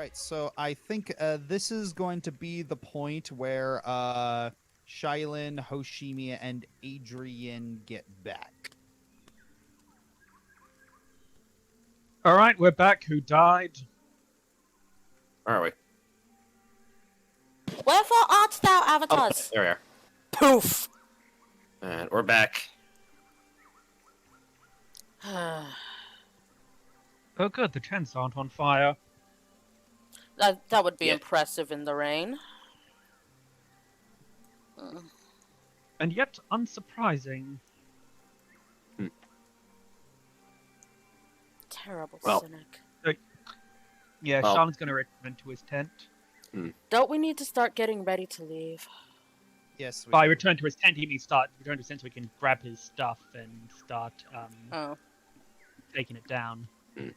Right, so I think this is going to be the point where Shylin, Hoshimi, and Adrian get back. All right, we're back. Who died? Where are we? Wherefore art thou, Oh, avatars? there we are. Poof! And we're back. Oh, good. The tents aren't on fire. That would be Yeah. impressive in the rain. And yet unsurprising. Terrible Well. cynic. Yeah, Well- Sean's going to return to his tent. Don't we need to start getting ready to leave? Yes. By return to his tent, he means return to his tent so he can grab his stuff and start Oh. taking it down. Hmm.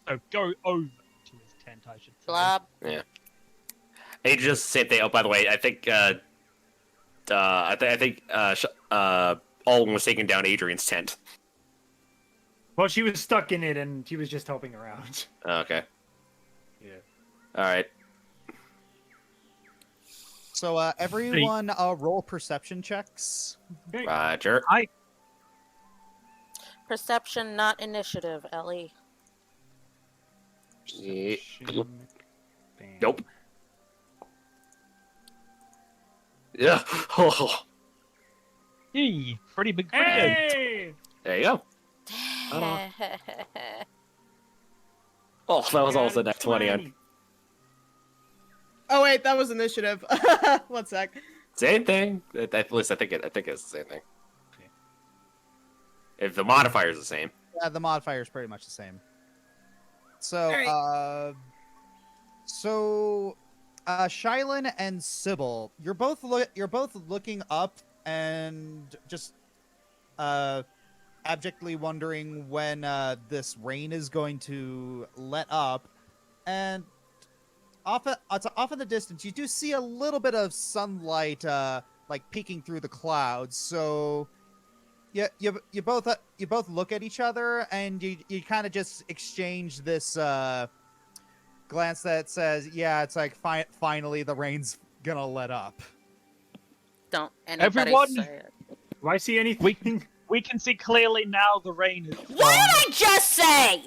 So go over to his tent, I should say. Blob. Hey, just same thing. Oh, by the way, I think Alwyn was taking down Adrian's tent. Well, she was stuck in it, and she was just helping around. Oh, okay. Yeah. All right. So everyone roll perception checks. Okay. Roger. Perception, not initiative, Ellie. Yeah. Bam. Nope. Yeah. Oh, Yee, pretty big crit. Hey! there you go. Oh, that was also net 20 on. Oh wait, that was initiative. 1 sec. Same thing. At least I think it's the same thing. If the modifier is the same. Yeah, the modifier is pretty much the same. So, Alright. Shylin and Sybil, you're both looking up and just abjectly wondering when this rain is going to let up, and off in the distance you do see a little bit of sunlight like peeking through the clouds. So you both look at each other and you kind of just exchange this glance that says, yeah, it's like finally the rain's gonna let up. Don't anybody Everyone- say it. Do I see anything? We can see clearly now the rain is What did I just say?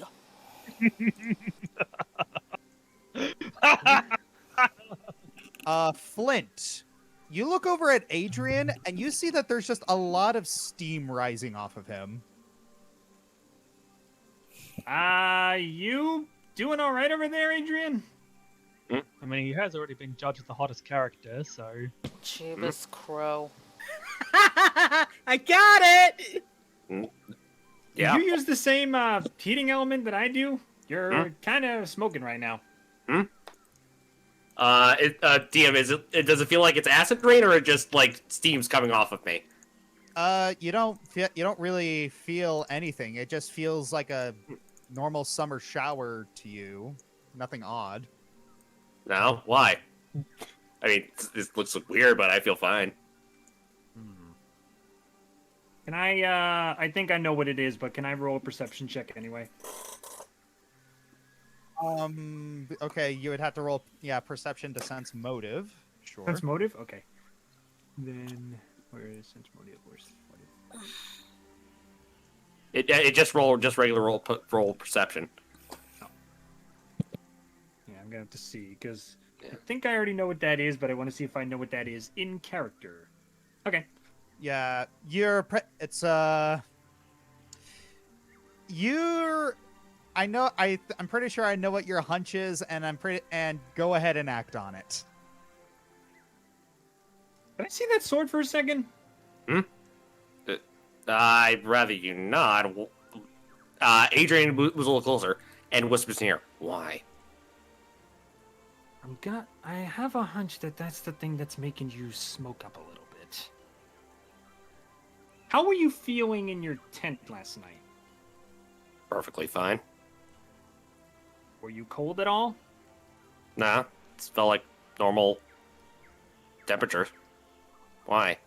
Flint, you look over at Adrian and you see that there's just a lot of steam rising off of him. You doing all right over there, Adrian? I mean, he has already been judged as the hottest character, so... Jeebus Crow. I got it. Yeah. You use the same heating element that I do? You're kind of smoking right now. DM, does it feel like it's acid rain or it just like steam's coming off of me? You don't really feel anything. It just feels like a normal summer shower to you. Nothing odd. No? Why? I mean, this looks weird, but I feel fine. Can I think I know what it is, but can I roll a perception check anyway? Okay, you would have to roll, perception to sense motive. Sure. Sense motive? Okay. Then, where is sense motive? Where's motive? It just regular roll perception. Yeah, I'm gonna have to see, because I think I already know what that is, but I want to see if I know what that is in character. Okay. Yeah, I'm pretty sure I know what your hunch is, and go ahead and act on it. Can I see that sword for a second? I'd rather you not. Adrian moves a little closer and whispers in here, why? I have a hunch that that's the thing that's making you smoke up a little bit. How were you feeling in your tent last night? Perfectly fine. Were you cold at all? Nah, it felt like normal temperature. Why?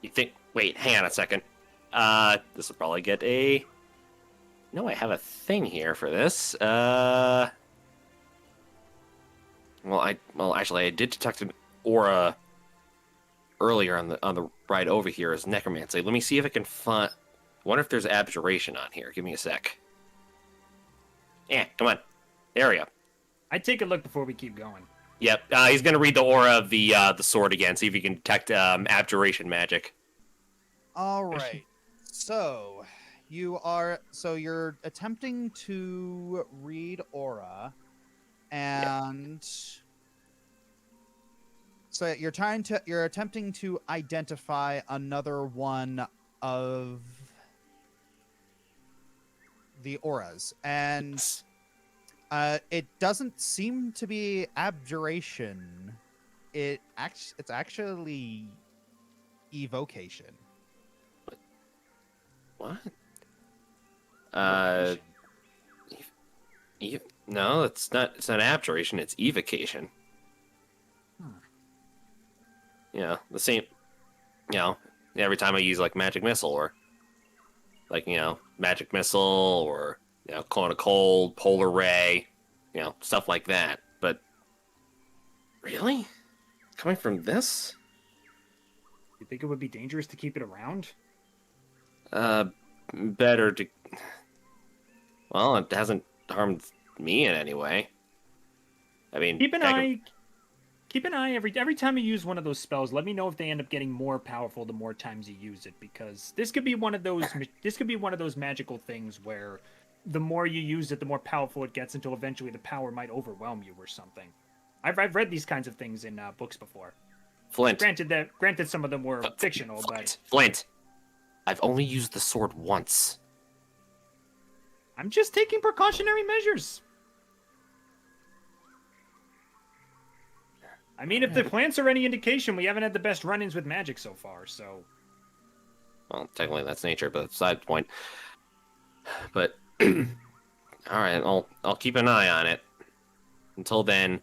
You think... Wait, hang on a second. This will probably get a know I have a thing here for this. Well, actually, I did detect an aura earlier on the ride over here as necromancy. Let me see if I can find. Wonder if there's abjuration on here. Give me a sec. Yeah, come on. There we go. I'd take a look before we keep going. Yep, he's gonna read the aura of the sword again, see if he can detect abjuration magic. All right. So you're attempting to read aura, and so you're attempting to identify another one of the auras, and it doesn't seem to be abjuration. It's actually evocation. What? Location. No, it's not. It's not abjuration. It's evocation. You know, the same. You know, every time I use like magic missile or like magic missile or clone of cold, polar ray, stuff like that. But really, coming from this? You think it would be dangerous to keep it around? Better to. Well, it hasn't harmed me in any way. I mean, Keep an eye. Keep an eye every time you use one of those spells. Let me know if they end up getting more powerful the more times you use it, because this could be one of those. This could be one of those magical things where the more you use it, the more powerful it gets, until eventually the power might overwhelm you or something. I've read these kinds of things in books before. Flint. Granted, some of them were fictional, but Flint. I've only used the sword once. I'm just taking precautionary measures. I mean, if the plants are any indication, we haven't had the best run-ins with magic so far, so... Well, technically that's nature, but beside the point. But, alright, I'll keep an eye on it. Until then,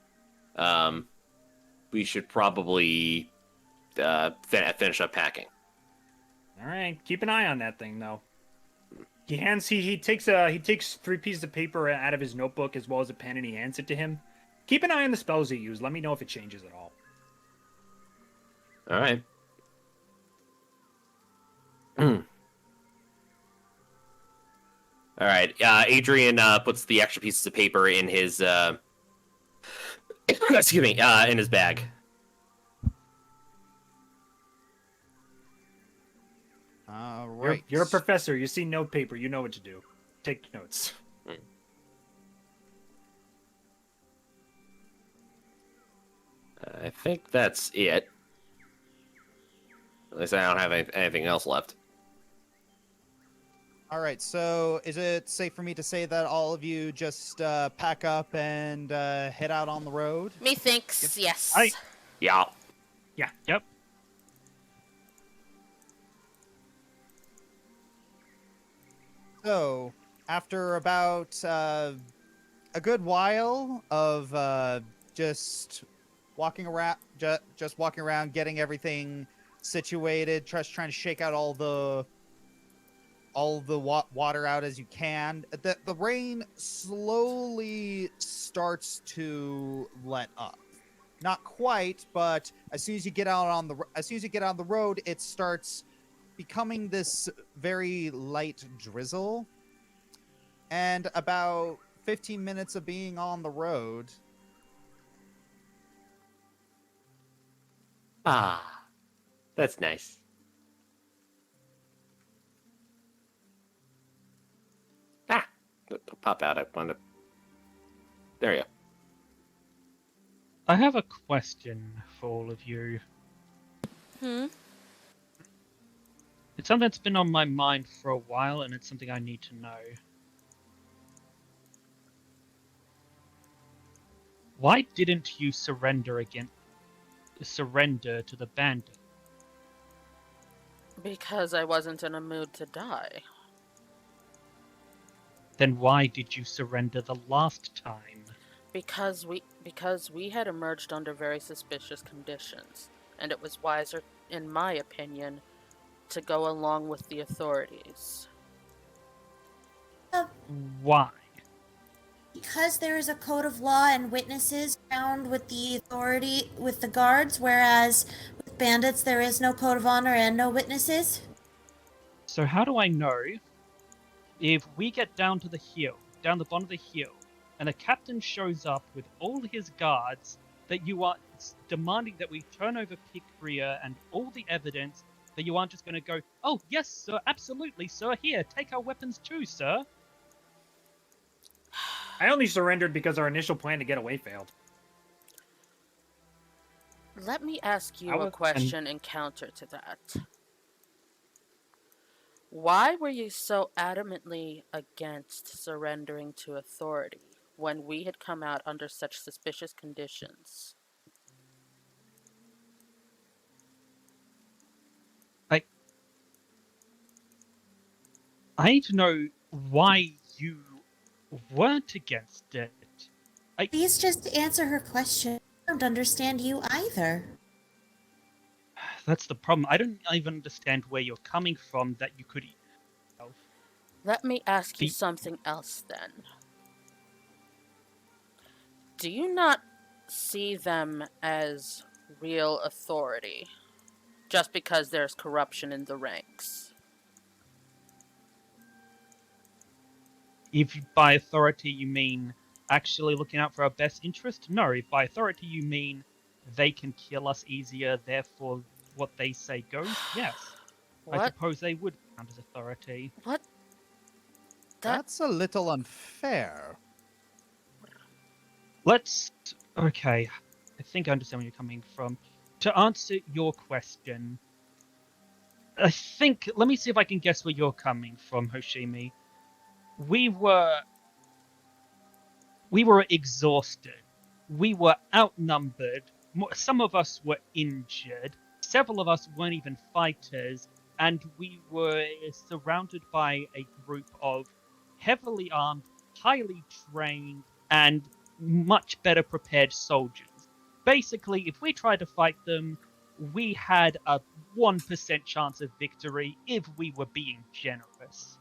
we should probably finish up packing. Alright, keep an eye on that thing, though. He takes 3 pieces of paper out of his notebook as well as a pen, and he hands it to him. Keep an eye on the spells you use. Let me know if it changes at all. All right. All right. Adrian puts the extra pieces of paper in his excuse me, in his bag. All right. You're a professor. You see note paper. You know what to do. Take notes. I think that's it. At least I don't have anything else left. All right. So, is it safe for me to say that all of you just pack up and head out on the road? Methinks, yes. Yeah. Yep. So, after about a good while of just walking around, getting everything situated, just trying to shake out all the water out as you can, the rain slowly starts to let up. Not quite, but as soon as you get out on the road, it starts becoming this very light drizzle. And about 15 minutes of being on the road. Ah, that's nice. Don't pop out. I wanted to... There you go. I have a question for all of you. It's something that's been on my mind for a while, and it's something I need to know. Why didn't you surrender to the bandit? Because I wasn't in a mood to die. Then why did you surrender the last time? Because we had emerged under very suspicious conditions, and it was wiser, in my opinion, to go along with the authorities. Why? Because there is a code of law and witnesses found with the authority, with the guards, whereas with bandits there is no code of honor and no witnesses. So how do I know if we get down to the hill, down the bottom of the hill, and the captain shows up with all his guards, that you are demanding that we turn over Picria and all the evidence, that you aren't just going to go, oh, yes, sir, absolutely, sir, here, take our weapons too, sir. I only surrendered because our initial plan to get away failed. Let me ask you I a would- question in counter to that. Why were you so adamantly against surrendering to authority when we had come out under such suspicious conditions? I need to know why you weren't against it. Please just answer her question. I don't understand you either. That's the problem. I don't even understand where you're coming from that you could... Let me ask you The- something else then. Do you not see them as real authority just because there's corruption in the ranks? If by authority you mean actually looking out for our best interest, no. If by authority you mean they can kill us easier, therefore what they say goes, yes. I What? suppose they would count as authority. What? That's a little unfair. Let's... Okay, I think I understand where you're coming from. To answer your question, I think... Let me see if I can guess where you're coming from, Hoshimi. We were exhausted. We were outnumbered. Some of us were injured. Several of us weren't even fighters. And we were surrounded by a group of heavily armed, highly trained, and much better prepared soldiers. Basically, if we tried to fight them, we had a 1% chance of victory if we were being generous.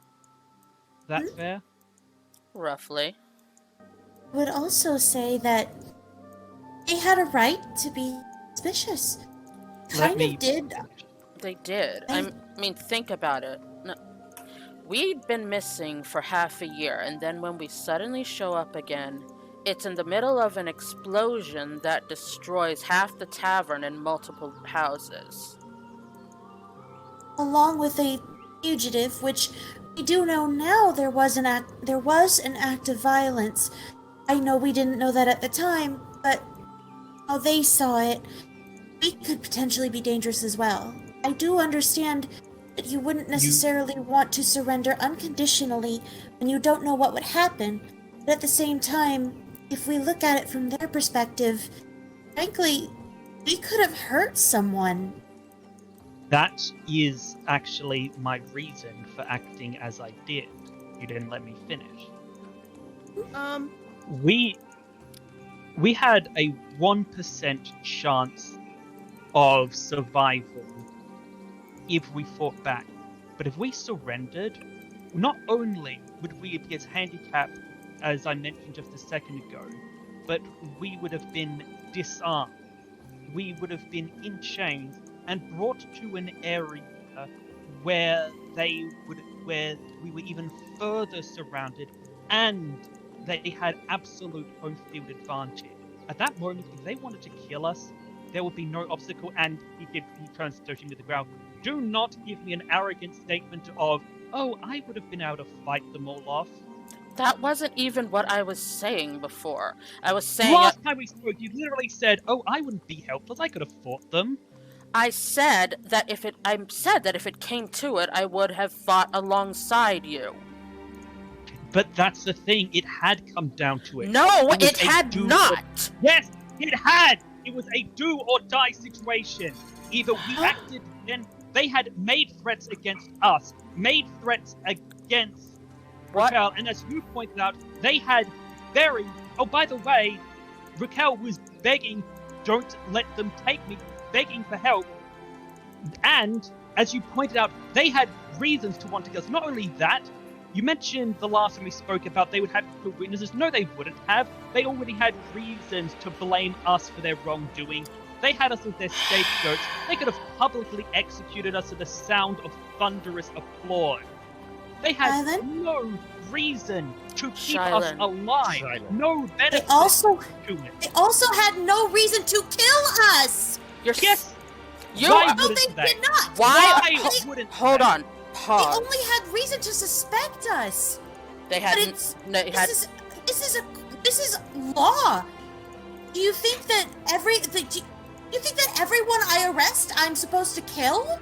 That fair? Roughly. I would also say that they had a right to be suspicious. Kind of did. They did. I mean, think about it. No, we'd been missing for half a year, and then when we suddenly show up again, it's in the middle of an explosion that destroys half the tavern and multiple houses. Along with a fugitive, which we do know now there was an act of violence. I know we didn't know that at the time, but how they saw it, we could potentially be dangerous as well. I do understand that you wouldn't necessarily want to surrender unconditionally when you don't know what would happen, but at the same time, if we look at it from their perspective, frankly, we could have hurt someone. That is actually my reason for acting as I did. You didn't let me finish. We had a 1% chance of survival if we fought back. But if we surrendered, not only would we be as handicapped as I mentioned just a second ago, but we would have been disarmed. We would have been in chains and brought to an area where we were even further surrounded, and they had absolute home field advantage. At that moment, if they wanted to kill us, there would be no obstacle. And he turns Toshi to the ground. Do not give me an arrogant statement of, "Oh, I would have been able to fight them all off." That wasn't even what I was saying before. I was saying Last time we spoke, you literally said, "Oh, I wouldn't be helpless. I could have fought them." I said that if it came to it, I would have fought alongside you. But that's the thing. It had come down to it. No, was it a had do or- not. Yes, it had. It was a do or die situation. Either we acted, then they had made threats against us, made threats against What? Raquel, and as you pointed out, they had very. Oh, by the way, Raquel was begging, "Don't let them take me," begging for help. And as you pointed out, they had reasons to want to kill us. Not only that, You mentioned the last time we spoke about they would have two witnesses. No, they wouldn't have. They already had reasons to blame us for their wrongdoing. They had us as their scapegoats. They could have publicly executed us to the sound of thunderous applause. They had Rylan? no reason to keep us Rylan. alive. Rylan. No They benefit also to it. they also had no reason to kill us. You're Yes, You why are- No, wouldn't they did not. Why? Why wouldn't Hold they? on. They Pause. only had reason to suspect us. They But had. it's They had. this is law. Do you think that you think that everyone I arrest I'm supposed to kill?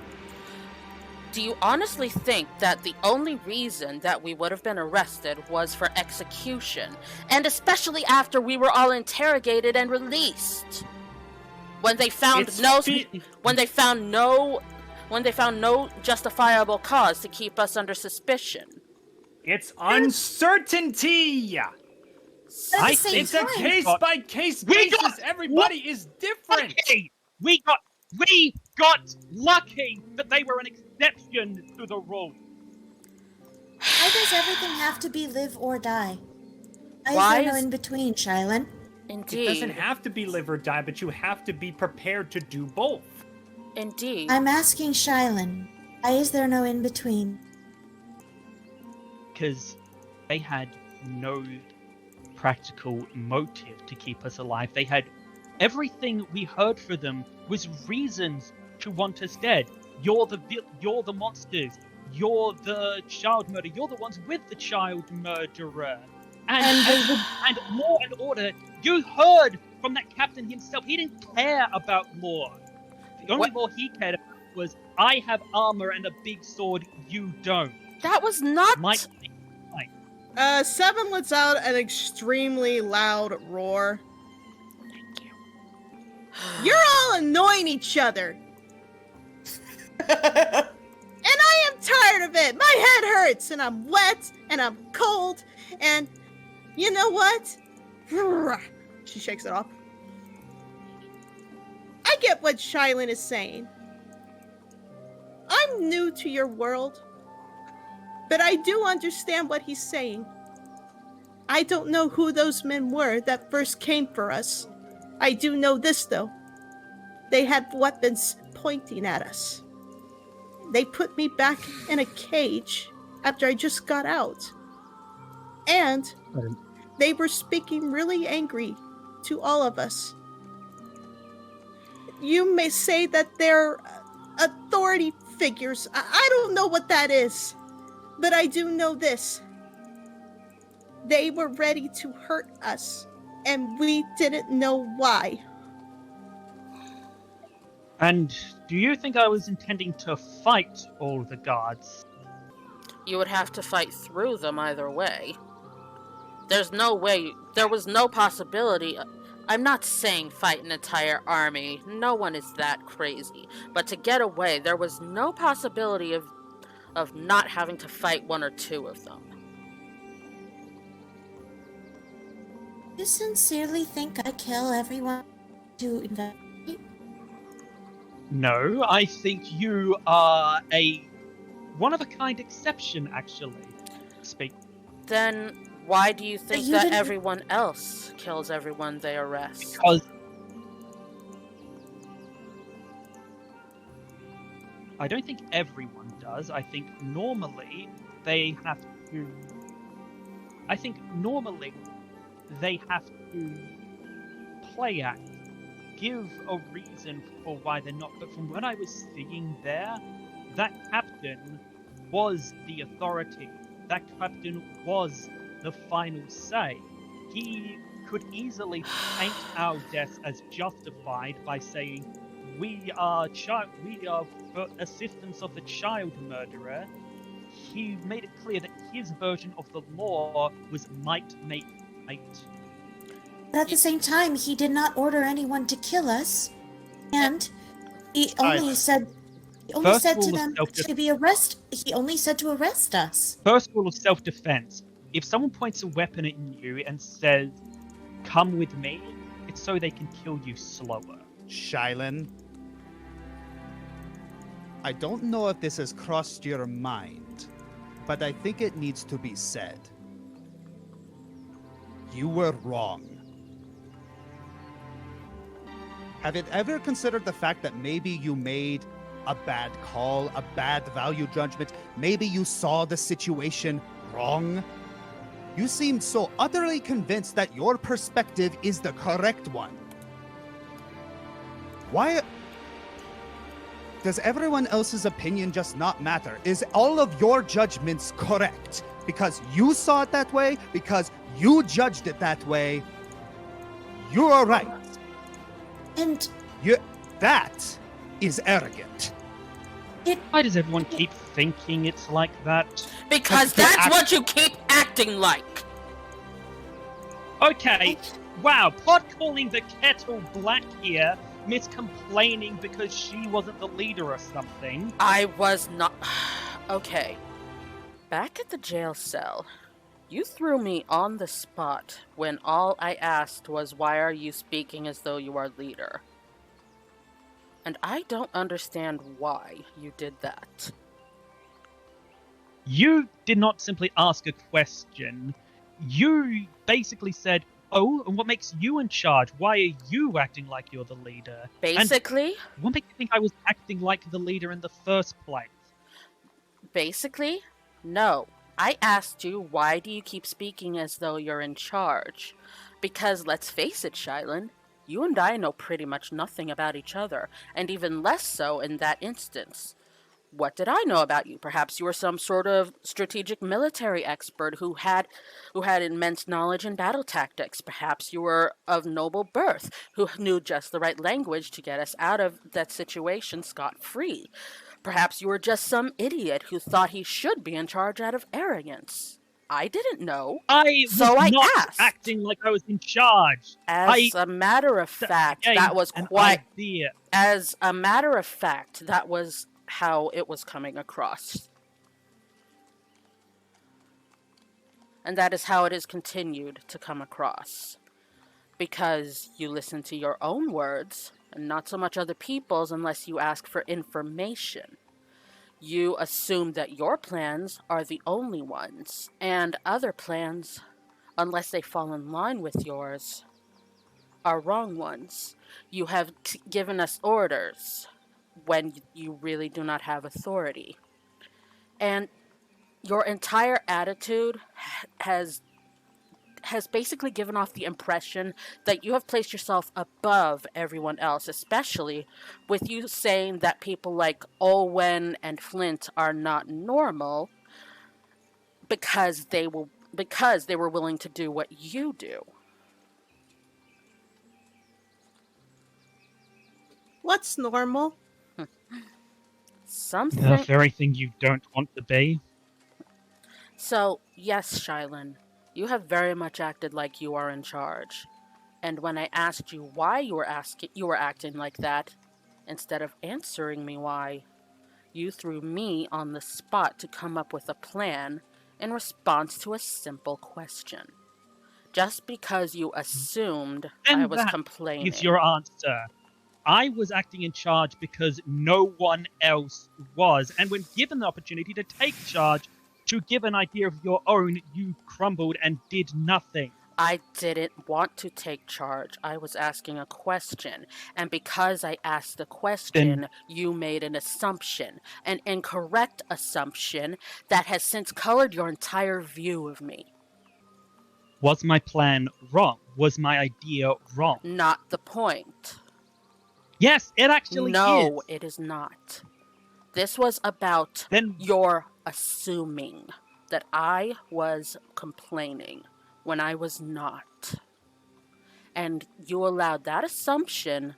Do you honestly think that the only reason that we would have been arrested was for execution, and especially after we were all interrogated and released? When they found It's no, fe- when they found no justifiable cause to keep us under suspicion. It's uncertainty. But at I the same think It's a time, case by case We basis. got- Everybody is different. Lucky! We got lucky that they were an exception to the rule. why does everything have to be live or die? Why Why is there no is- in between, Shylin? Indeed. It doesn't have to be live or die, but you have to be prepared to do both. Indeed. I'm asking Shylin. Why is there no in between? Because they had no practical motive to keep us alive. They had everything we heard for them was reasons to want us dead. You're the monsters. You're the child murderer. You're the ones with the child murderer. And law and order. You heard from that captain himself. He didn't care about law. The only law he cared about was, I have armor and a big sword. You don't. That was not. Mike. Seven lets out an extremely loud roar. Thank you. You're all annoying each other. And I am tired of it. My head hurts, and I'm wet, and I'm cold, and you know what? She shakes it off. I get what Shylin is saying. I'm new to your world, but I do understand what he's saying. I don't know who those men were that first came for us. I do know this, though. They had weapons pointing at us. They put me back in a cage after I just got out. And they were speaking really angry to all of us. You may say that they're authority figures. I don't know what that is. But I do know this. They were ready to hurt us, and we didn't know why. And do you think I was intending to fight all the guards? You would have to fight through them either way. There's no way. There was no possibility. I'm not saying fight an entire army. No one is that crazy. But to get away, there was no possibility of not having to fight one or two of them. You sincerely think I kill everyone to investigate? No, I think you are a one-of-a-kind exception, actually. Speak. Then why do you think you that didn't- everyone else kills everyone they arrest? Because I don't think everyone does. I think normally they have to. I think normally they have to play act, give a reason for why they're not. But from what I was seeing there, that captain was the authority. That captain was the final say. He could easily paint our deaths as justified by saying, we are for assistance of the child murderer. He made it clear that his version of the law was might make right. But at the same time, he did not order anyone to kill us, and he only said First to rule of them self-defense. to be arrest. He only said to arrest us. First rule of self-defense. If someone points a weapon at you and says, come with me, it's so they can kill you slower. Shylin, I don't know if this has crossed your mind, but I think it needs to be said. You were wrong. Have you ever considered the fact that maybe you made a bad call, a bad value judgment? Maybe you saw the situation wrong? You seemed so utterly convinced that your perspective is the correct one. Why does everyone else's opinion just not matter? Is all of your judgments correct? Because you saw it that way, because you judged it that way, you are right. And That is arrogant. Why does everyone keep thinking it's like that? Because But that's what you keep acting like. Okay, wow, pot calling the kettle black here, Miss complaining because she wasn't the leader or something. I was not. Okay. Back at the jail cell, you threw me on the spot when all I asked was, why are you speaking as though you are leader? And I don't understand why you did that. You did not simply ask a question. You basically said, oh, and what makes you in charge? Why are you acting like you're the leader? Basically, What makes you think I was acting like the leader in the first place? Basically, no. I asked you, why do you keep speaking as though you're in charge? Because let's face it, Shylin, you and I know pretty much nothing about each other, and even less so in that instance. What did I know about you? Perhaps you were some sort of strategic military expert who had immense knowledge in battle tactics. Perhaps you were of noble birth, who knew just the right language to get us out of that situation scot-free. Perhaps you were just some idiot who thought he should be in charge out of arrogance. I didn't know. I was So I not asked. acting like I was in charge. As a matter of fact, Again, that was an quite. idea. As a matter of fact, that was how it was coming across. And that is how it is continued to come across. Because you listen to your own words, and not so much other people's unless you ask for information. You assume that your plans are the only ones, and other plans, unless they fall in line with yours, are wrong ones. You have given us orders when you really do not have authority. And your entire attitude has basically given off the impression that you have placed yourself above everyone else, especially with you saying that people like Olwen and Flint are not normal because they were willing to do what you do. What's normal? Something. The very thing you don't want to be. So, yes, Shylin, you have very much acted like you are in charge. And when I asked you why you were acting like that, instead of answering me why, you threw me on the spot to come up with a plan in response to a simple question. Just because you assumed And I was that complaining. It's your answer. I was acting in charge because no one else was. And when given the opportunity to take charge, to give an idea of your own, you crumbled and did nothing. I didn't want to take charge. I was asking a question. And because I asked the question, you made an assumption. An incorrect assumption that has since colored your entire view of me. Was my plan wrong? Was my idea wrong? Not the point. Yes, it actually No, is. it is not. This was about Then your assuming that I was complaining when I was not. And you allowed that assumption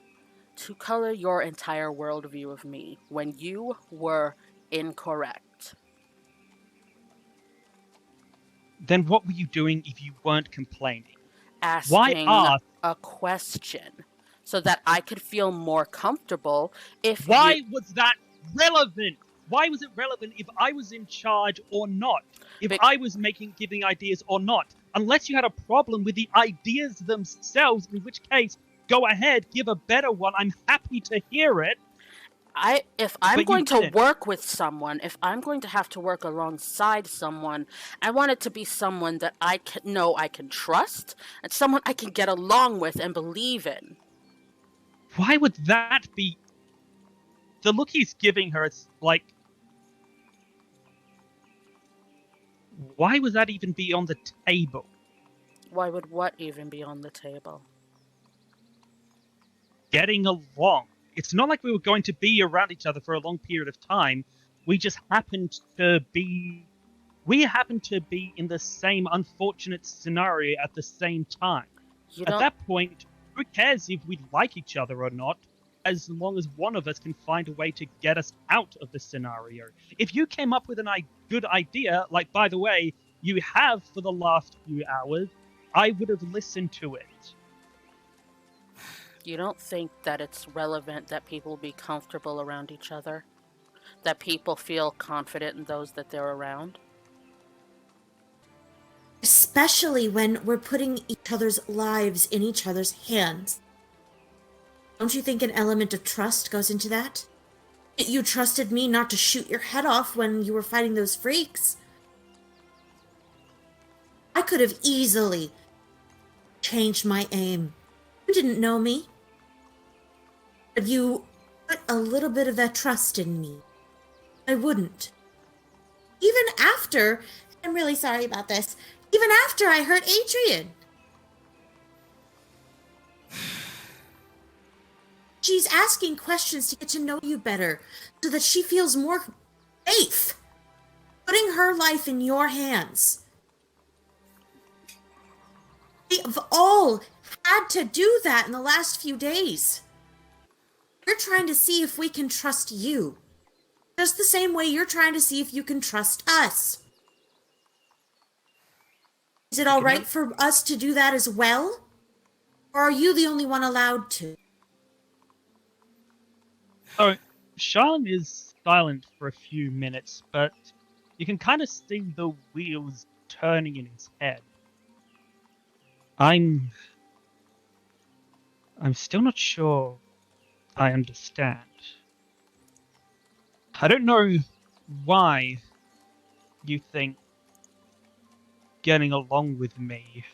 to color your entire worldview of me when you were incorrect. what were you doing if you weren't complaining? Asking Why ask? a question so that I could feel more comfortable if Why you... was that relevant? Why was it relevant if I was in charge or not? If Be- I was giving ideas or not? Unless you had a problem with the ideas themselves, in which case, go ahead, give a better one. I'm happy to hear it. if I'm But you going to didn't. work with someone, if I'm going to have to work alongside someone, I want it to be someone that I can trust, and someone I can get along with and believe in. Why would that be? The look he's giving her, it's like, why would that even be on the table? Why would what even be on the table? Getting along. It's not like we were going to be around each other for a long period of time. We just happened to be. We happened to be in the same unfortunate scenario at the same time. You At don't. that point, who cares if we like each other or not, as long as one of us can find a way to get us out of the scenario. If you came up with a good idea, like, by the way, you have for the last few hours, I would have listened to it. You don't think that it's relevant that people be comfortable around each other? That people feel confident in those that they're around? Especially when we're putting each other's lives in each other's hands. Don't you think an element of trust goes into that? You trusted me not to shoot your head off when you were fighting those freaks. I could have easily changed my aim. You didn't know me. But you put a little bit of that trust in me. I wouldn't. Even after, I'm really sorry about this, even after I hurt Adrian. She's asking questions to get to know you better, so that she feels more safe. Putting her life in your hands. We've all had to do that in the last few days. We're trying to see if we can trust you. Just the same way you're trying to see if you can trust us. Is it all right for us to do that as well? Or are you the only one allowed to? So, Sean is silent for a few minutes, but you can kind of see the wheels turning in his head. I'm still not sure I understand. I don't know why you think getting along with me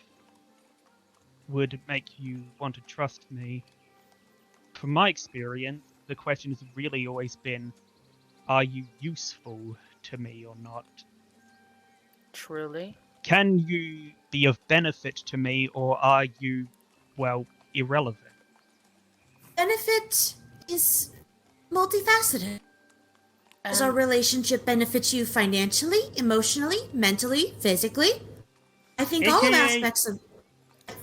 would make you want to trust me. From my experience, the question has really always been, are you useful to me or not? Truly? Can you be of benefit to me, or are you, well, irrelevant? Benefit is multifaceted. Does our And relationship benefit you financially, emotionally, mentally, physically? I think all AKA aspects of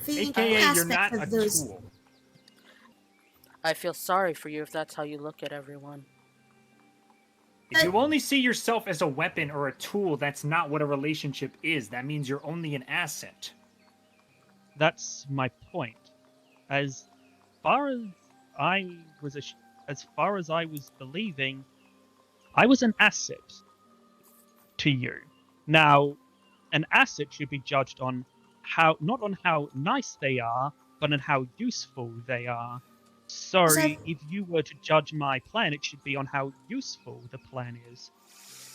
AKA, you're not a tool. I feel sorry for you if that's how you look at everyone. If you only see yourself as a weapon or a tool, that's not what a relationship is. That means you're only an asset. That's my point. As far as I was, as far as I was believing, I was an asset to you. Now, an asset should be judged on how, not on how nice they are, but on how useful they are. So, if you were to judge my plan, it should be on how useful the plan is.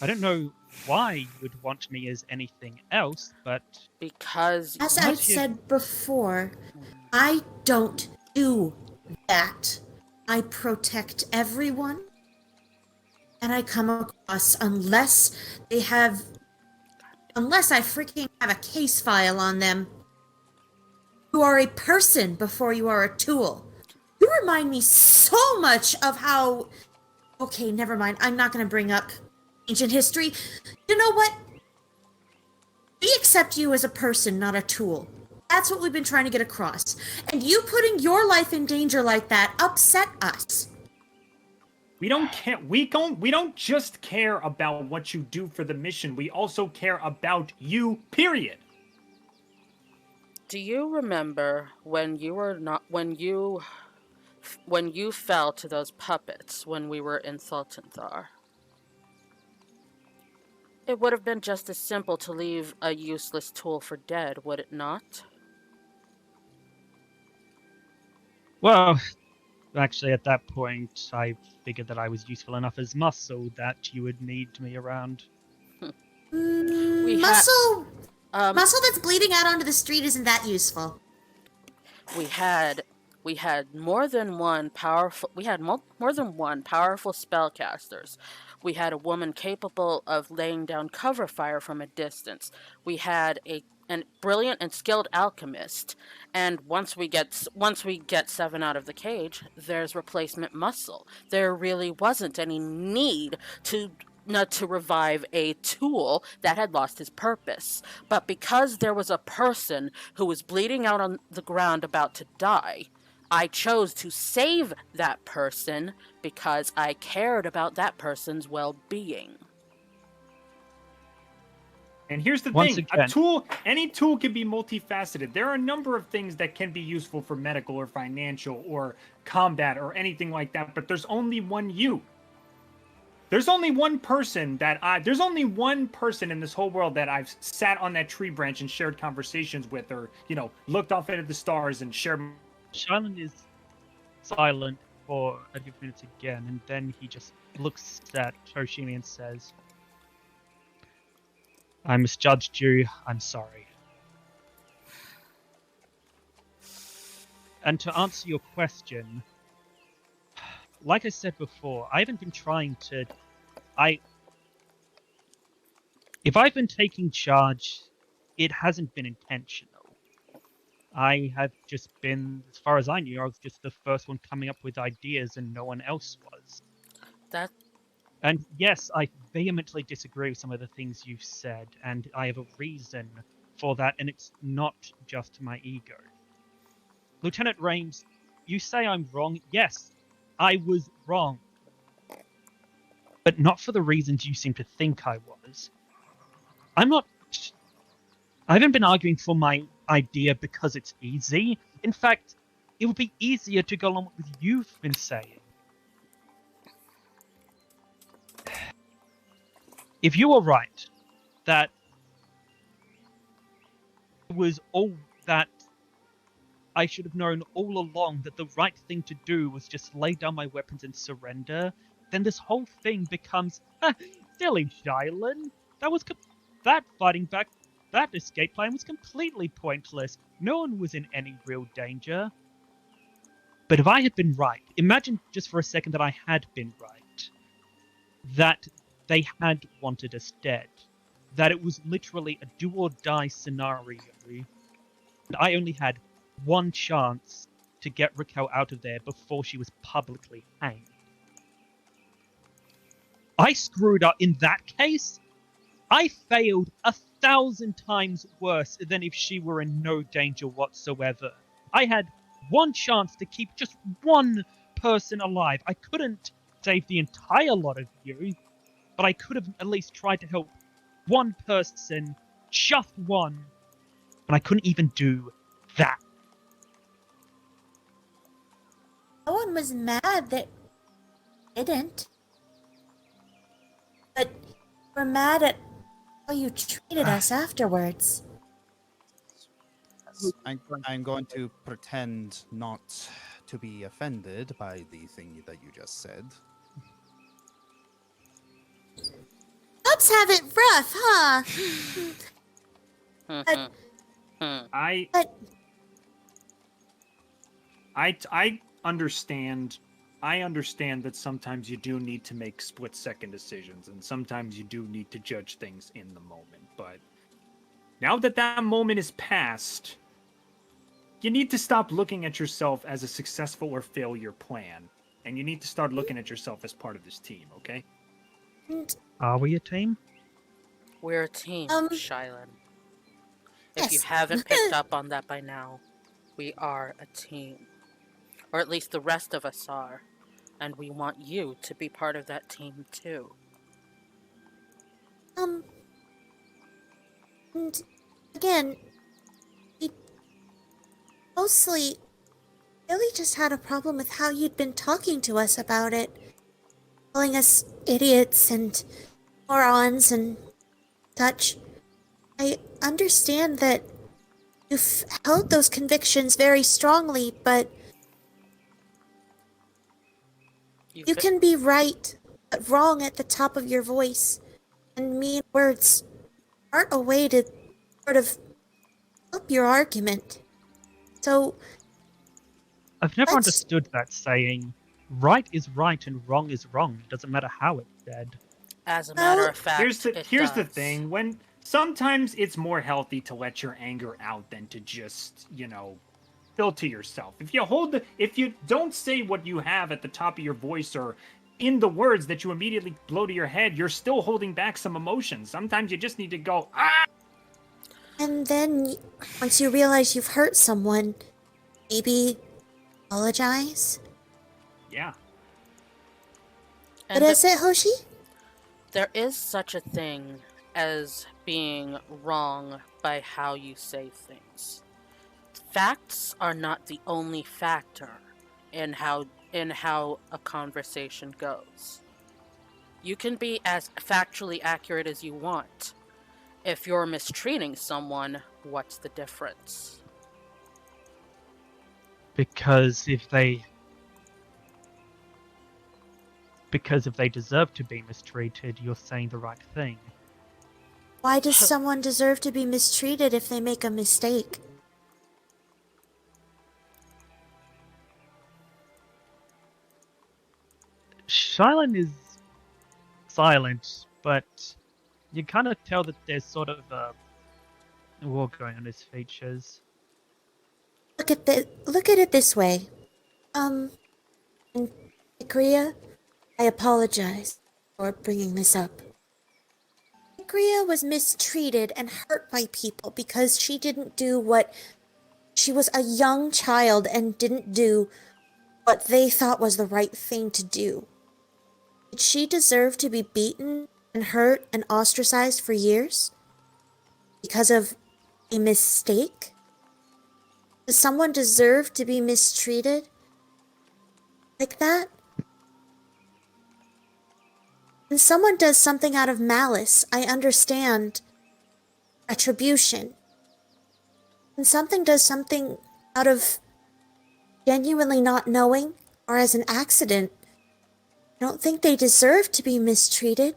I don't know why you would want me as anything else, but Because As I've said before, I don't do that. I protect everyone, and I come across unless I freaking have a case file on them. You are a person before you are a tool. You remind me so much of how... Okay, never mind. I'm not going to bring up ancient history. You know what? We accept you as a person, not a tool. That's what we've been trying to get across. And you putting your life in danger like that upset us. We don't care. We don't just care about what you do for the mission. We also care about you. Period. do you remember when you fell to those puppets when we were in Sultanthar? It would have been just as simple to leave a useless tool for dead, would it not? well, Actually, at that point, I figured that I was useful enough as muscle that you would need me around. We Muscle Um, muscle that's bleeding out onto the street isn't that useful. we had more than one powerful spellcasters. We had a woman capable of laying down cover fire from a distance. We had a brilliant and skilled alchemist, and once we get Seven out of the cage, there's replacement muscle. There really wasn't any need to revive a tool that had lost his purpose. But because there was a person who was bleeding out on the ground about to die, I chose to save that person because I cared about that person's well-being. And here's the Once thing, again- any tool can be multifaceted. There are a number of things that can be useful for medical or financial or combat or anything like that, but there's only one you. There's only one person there's only one person in this whole world that I've sat on that tree branch and shared conversations with, or, looked off into the stars and shared. Shilan is silent for a few minutes again, and then he just looks at Toshimi and says, I misjudged you, I'm sorry. And to answer your question, like I said before, I haven't been trying to... If I've been taking charge, it hasn't been intentional. I have just been, as far as I knew, I was just the first one coming up with ideas and no one else was. And yes, I vehemently disagree with some of the things you've said, and I have a reason for that, and it's not just my ego. Lieutenant Rames, you say I'm wrong. Yes, I was wrong. But not for the reasons you seem to think I was. I haven't been arguing for my idea because it's easy. In fact, it would be easier to go along with what you've been saying. If you were right, that it was all that I should have known all along that the right thing to do was just lay down my weapons and surrender, then this whole thing becomes silly, Shilan. That fighting back, that escape plan was completely pointless. No one was in any real danger. But if I had been right, imagine just for a second that I had been right. That they had wanted us dead. That it was literally a do-or-die scenario. And I only had one chance to get Raquel out of there before she was publicly hanged. I screwed up in that case. I failed 1,000 times worse than if she were in no danger whatsoever. I had one chance to keep just one person alive. I couldn't save the entire lot of you, but I could have at least tried to help one person, just one, and I couldn't even do that. No one was mad that didn't. But we're mad at how you treated us afterwards. I'm going to pretend not to be offended by the thing that you just said. Cubs have it rough, huh? I understand. I understand that sometimes you do need to make split-second decisions, and sometimes you do need to judge things in the moment. But now that that moment is past, you need to stop looking at yourself as a successful or failure plan, and you need to start looking at yourself as part of this team, okay? Are we a team? We're a team, Shilan. If you haven't picked up on that by now, we are a team. Or at least the rest of us are. And we want you to be part of that team too. And again, mostly, Billy just had a problem with how you'd been talking to us about it. Calling us idiots and morons and such. I understand that you've held those convictions very strongly, but You can be right, but wrong at the top of your voice. And mean words aren't a way to sort of help your argument. So, I've never Let's- understood that saying. Right is right and wrong is wrong. It doesn't matter how it's said. As a matter of fact, Here's the does. thing. When sometimes it's more healthy to let your anger out than to just, filter yourself. If you don't say what you have at the top of your voice or in the words that you immediately blow to your head, you're still holding back some emotions. Sometimes you just need to go, ah! and then once you realize you've hurt someone, maybe apologize. Yeah. And What is it, Hoshi? there is such a thing as being wrong by how you say things. Facts are not the only factor in how a conversation goes. You can be as factually accurate as you want. If you're mistreating someone, what's the difference? Because if they deserve to be mistreated, you're saying the right thing. Why does someone deserve to be mistreated if they make a mistake? Shylon is silent, but you kind of tell that there's sort of a war going on his features. Look at it this way. Ikria, I apologize for bringing this up. Ikria was mistreated and hurt by people because she was a young child and didn't do what they thought was the right thing to do. Did she deserve to be beaten and hurt and ostracized for years? Because of a mistake? Does someone deserve to be mistreated like that? When someone does something out of malice, I understand retribution. When something does something out of genuinely not knowing or as an accident, I don't think they deserve to be mistreated.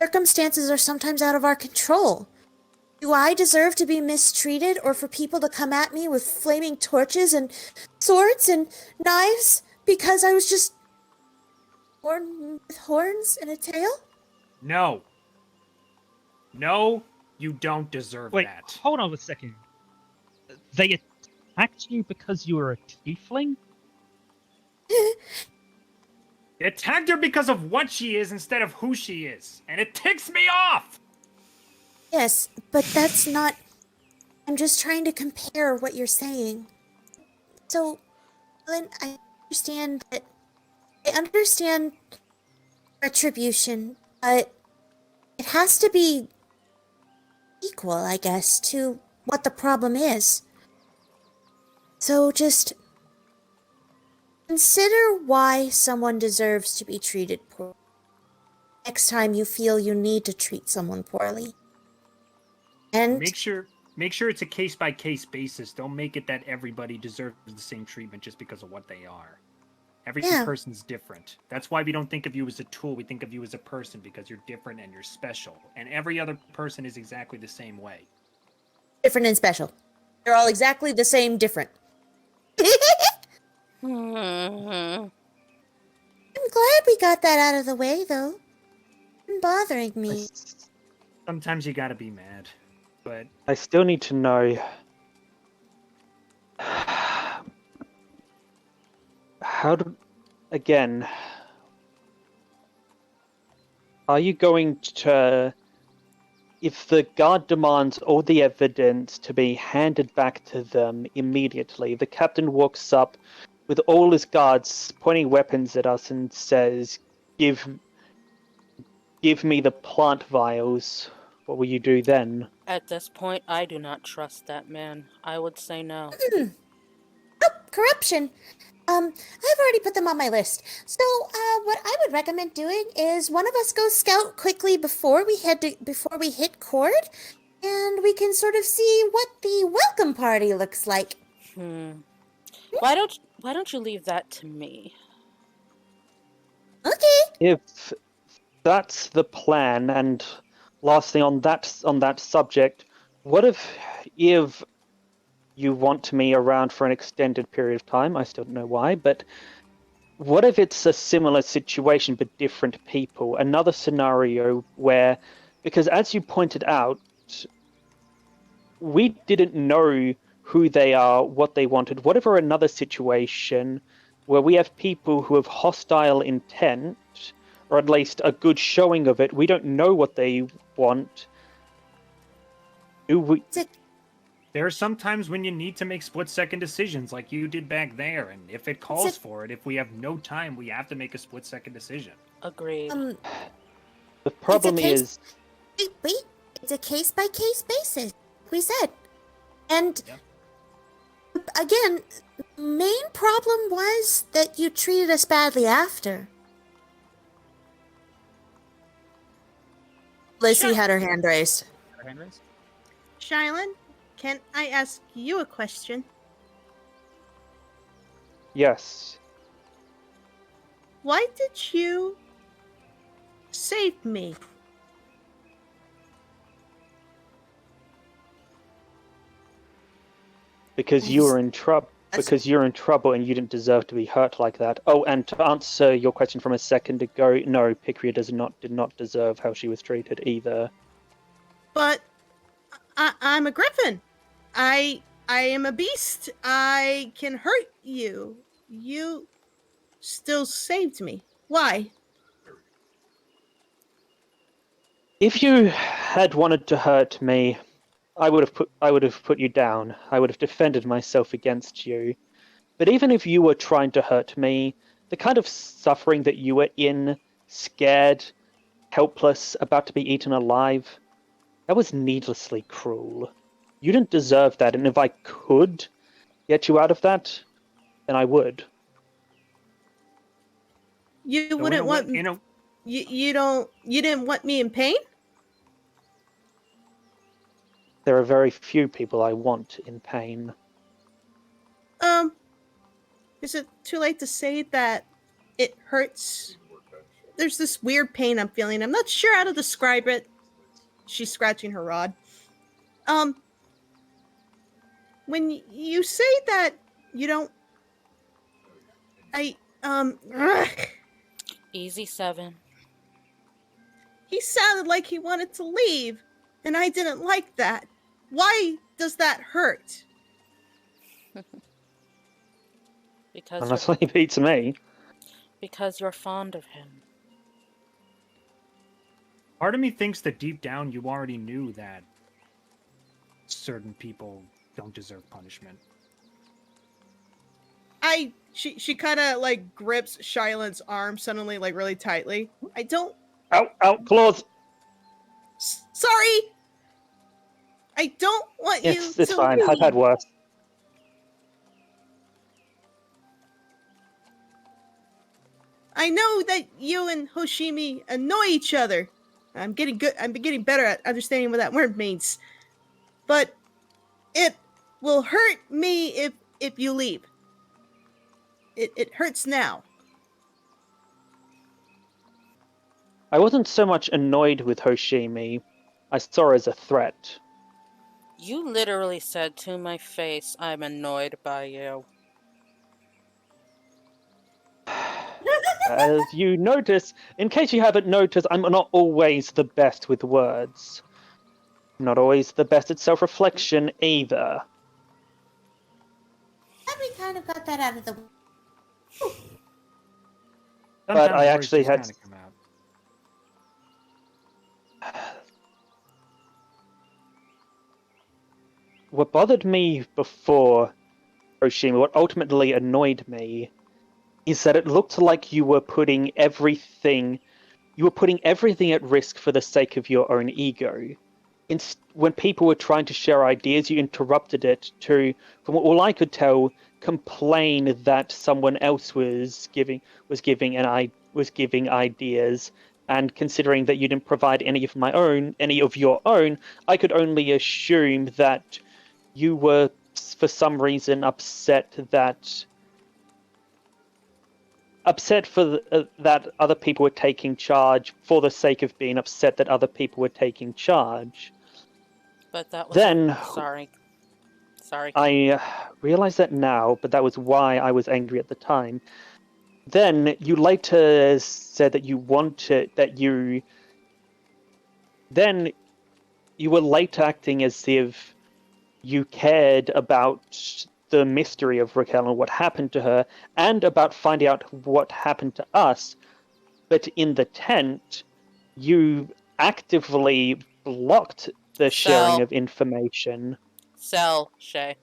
Circumstances are sometimes out of our control. Do I deserve to be mistreated or for people to come at me with flaming torches and swords and knives because I was just born with horns and a tail? No. No, you don't deserve Wait, that. hold on a second. They attacked you because you were a tiefling? They attacked her because of what she is instead of who she is. And it ticks me off! Yes, but that's not... I'm just trying to compare what you're saying. So, Lynn, I understand retribution, but it has to be equal, I guess, to what the problem is. So just consider why someone deserves to be treated poorly. Next time you feel you need to treat someone poorly. And Make sure it's a case-by-case basis. Don't make it that everybody deserves the same treatment just because of what they are. Every Yeah. person's different. That's why we don't think of you as a tool. We think of you as a person because you're different and you're special. And every other person is exactly the same way. different and special. They're all exactly the same, different. Hmm. I'm glad we got that out of the way, though. It's been bothering me. Sometimes you gotta be mad. But I still need to know how do, again, are you going to, if the guard demands all the evidence to be handed back to them immediately, the captain walks up with all his guards pointing weapons at us and says, give me the plant vials. What will you do then? At this point, I do not trust that man. I would say no. Oh, corruption. I've already put them on my list. So, what I would recommend doing is one of us go scout quickly before we hit Cord, and we can sort of see what the welcome party looks like. Why don't you leave that to me? Okay. If that's the plan, and lastly on that subject, what if you want me around for an extended period of time? I still don't know why, but what if it's a similar situation but different people? Another scenario where, because as you pointed out, we didn't know who they are, what they wanted. What if another situation where we have people who have hostile intent, or at least a good showing of it? We don't know what they want. Do we? There are some times when you need to make split-second decisions like you did back there, and if it calls for it, if we have no time, we have to make a split-second decision. Agreed. The problem case- is, Wait. It's a case-by-case basis. We said. And again, main problem was that you treated us badly after. Lacey had her hand raised. Shylin, can I ask you a question? yes, Why did you save me? because you were in trouble. Because you're in trouble and you didn't deserve to be hurt like that. Oh, and to answer your question from a second ago, no, Picria did not deserve how she was treated either. But I'm a griffin. I am a beast. I can hurt you. You still saved me. Why? If you had wanted to hurt me, I would have put you down. I would have defended myself against you. But even if you were trying to hurt me, the kind of suffering that you were in, scared, helpless, about to be eaten alive, that was needlessly cruel. You didn't deserve that, and if I could get you out of that, then I would. You So wouldn't want you know, you didn't want me in pain? There are very few people I want in pain. Is it too late to say that it hurts? There's this weird pain I'm feeling. I'm not sure how to describe it. She's scratching her rod. When you say that you don't, Easy 7. he sounded like he wanted to leave, and I didn't like that. Why does that hurt? Honestly, it beats me. Because you're fond of him. part of me thinks that deep down you already knew that certain people don't deserve punishment. She kind of like grips Shylin's arm suddenly, like really tightly. I don't. Out, claws! Sorry! I don't want you It's to fine. leave. I've had worse. I know that you and Hoshimi annoy each other. I'm getting better at understanding what that word means. But it will hurt me if you leave. It hurts now. I wasn't so much annoyed with Hoshimi. I saw her as a threat. You literally said to my face, I'm annoyed by you. As you notice, in case you haven't noticed, I'm not always the best with words. I'm not always the best at self-reflection either. Glad we kind of got that out of the way. But Sometimes I words actually just had- kinda come out. What bothered me before, Hoshimi, what ultimately annoyed me, is that it looked like you were putting everything at risk for the sake of your own ego. When people were trying to share ideas, you interrupted it to, from all I could tell, complain that someone else was giving ideas. And considering that you didn't provide any of your own, I could only assume that you were, for some reason, upset that upset that other people were taking charge for the sake of being upset that other people were taking charge. But that was Then sorry. I realize that now, but that was why I was angry at the time. Then you later said that you wanted that you. Then you were later acting as if you cared about the mystery of Raquel and what happened to her, and about finding out what happened to us. But in the tent, you actively blocked the sharing of information. Cell, Shay.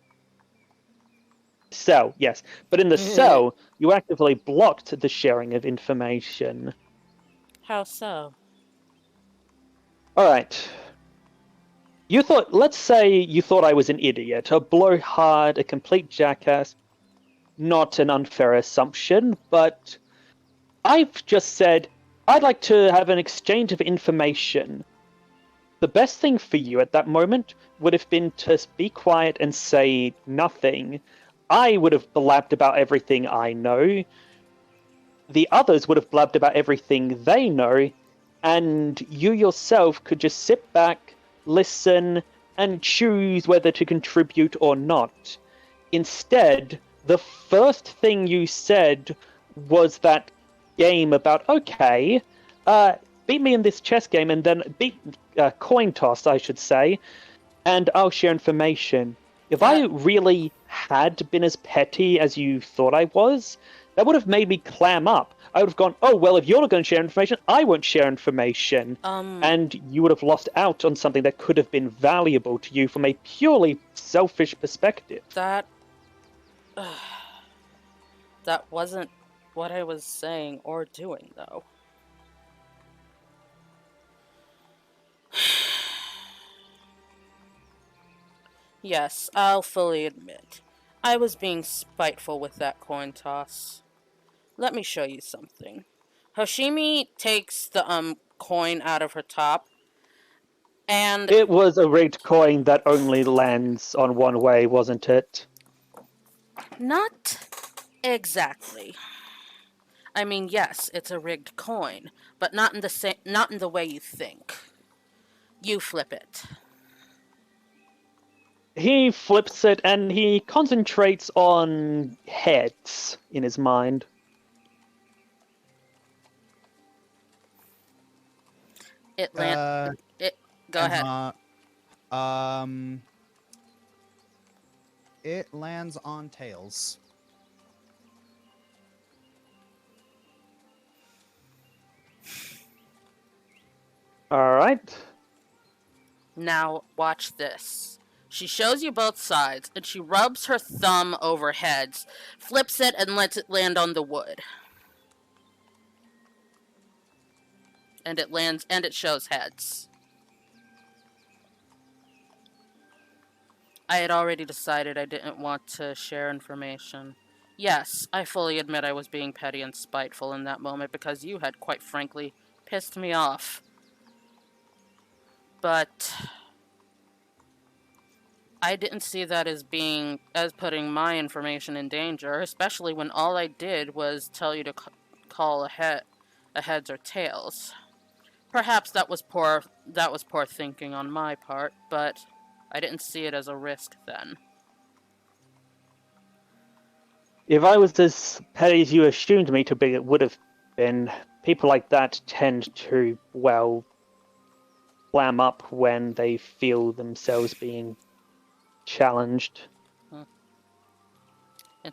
Cell, yes. But in the cell, you actively blocked the sharing of information. How so? Alright. Let's say you thought I was an idiot, a blowhard, a complete jackass. Not an unfair assumption, but I've just said, I'd like to have an exchange of information. The best thing for you at that moment would have been to be quiet and say nothing. I would have blabbed about everything I know. The others would have blabbed about everything they know, and you yourself could just sit back, listen, and choose whether to contribute or not. Instead, the first thing you said was that game about, okay, beat me in this chess game and then beat coin toss, I should say, and I'll share information. If I really had been as petty as you thought I was, that would have made me clam up. I would have gone, oh, well, if you're not going to share information, I won't share information. And you would have lost out on something that could have been valuable to you from a purely selfish perspective. That wasn't what I was saying or doing, though. Yes, I'll fully admit. I was being spiteful with that coin toss. Let me show you something. Hoshimi takes the coin out of her top, and It was a rigged coin that only lands on one way, wasn't it? not exactly. I mean, yes, it's a rigged coin, but not in the way you think. You flip it. He flips it and he concentrates on heads in his mind. Go ahead. It lands on tails. Alright. Now, watch this. She shows you both sides, and she rubs her thumb over heads, flips it, and lets it land on the wood. And it lands, and it shows heads. I had already decided I didn't want to share information. Yes, I fully admit I was being petty and spiteful in that moment because you had, quite frankly, pissed me off. But I didn't see that as putting my information in danger, especially when all I did was tell you to call a heads or tails. Perhaps that was poor thinking on my part, but I didn't see it as a risk then. If I was as petty as you assumed me to be, it would have been. People like that tend to, well, clam up when they feel themselves being challenged.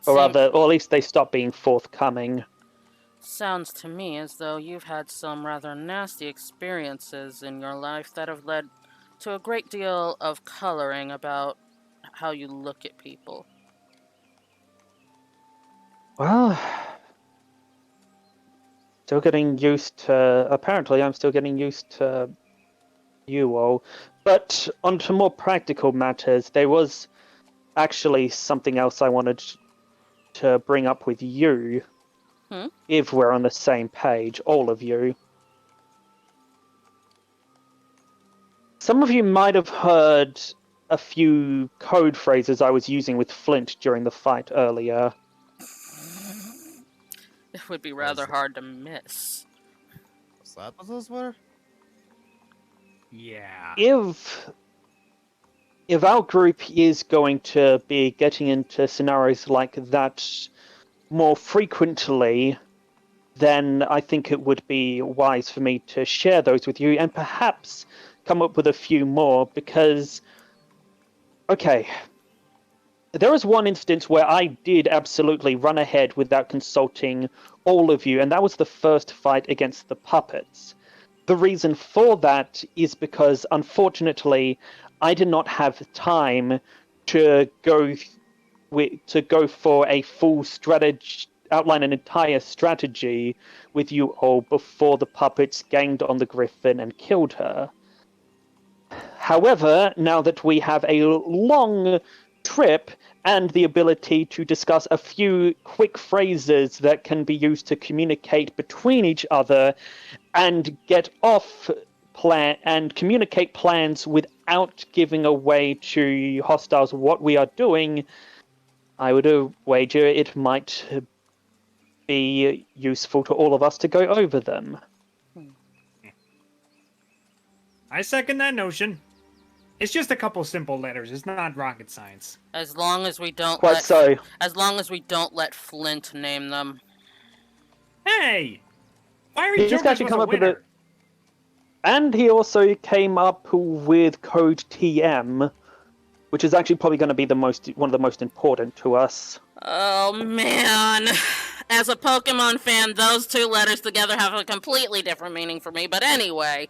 Or at least they stop being forthcoming. Sounds to me as though you've had some rather nasty experiences in your life that have led to a great deal of coloring about how you look at people. Well, apparently I'm still getting used to you all. But on to more practical matters, there was actually something else I wanted to bring up with you. If we're on the same page, all of you. Some of you might have heard a few code phrases I was using with Flint during the fight earlier. It would be rather hard to miss. What's that? What's those were? Yeah. If our group is going to be getting into scenarios like that more frequently, then I think it would be wise for me to share those with you and perhaps come up with a few more because, okay, there was one instance where I did absolutely run ahead without consulting all of you, and that was the first fight against the puppets. The reason for that is because, unfortunately, I did not have time to go for a full strategy, outline an entire strategy with you all before the puppets ganged on the Griffin and killed her. However, now that we have a long trip and the ability to discuss a few quick phrases that can be used to communicate between each other and get off plan and communicate plans without giving away to hostiles what we are doing, I would wager it might be useful to all of us to go over them. I second that notion. It's just a couple simple letters. It's not rocket science. As long as we don't Quite so. As long as we don't let Flint name them. Hey! Fiery He just Jokers actually was come a up with winner. And he also came up with code TM, which is actually probably going to be one of the most important to us. Oh man. As a Pokemon fan, those two letters together have a completely different meaning for me, but anyway.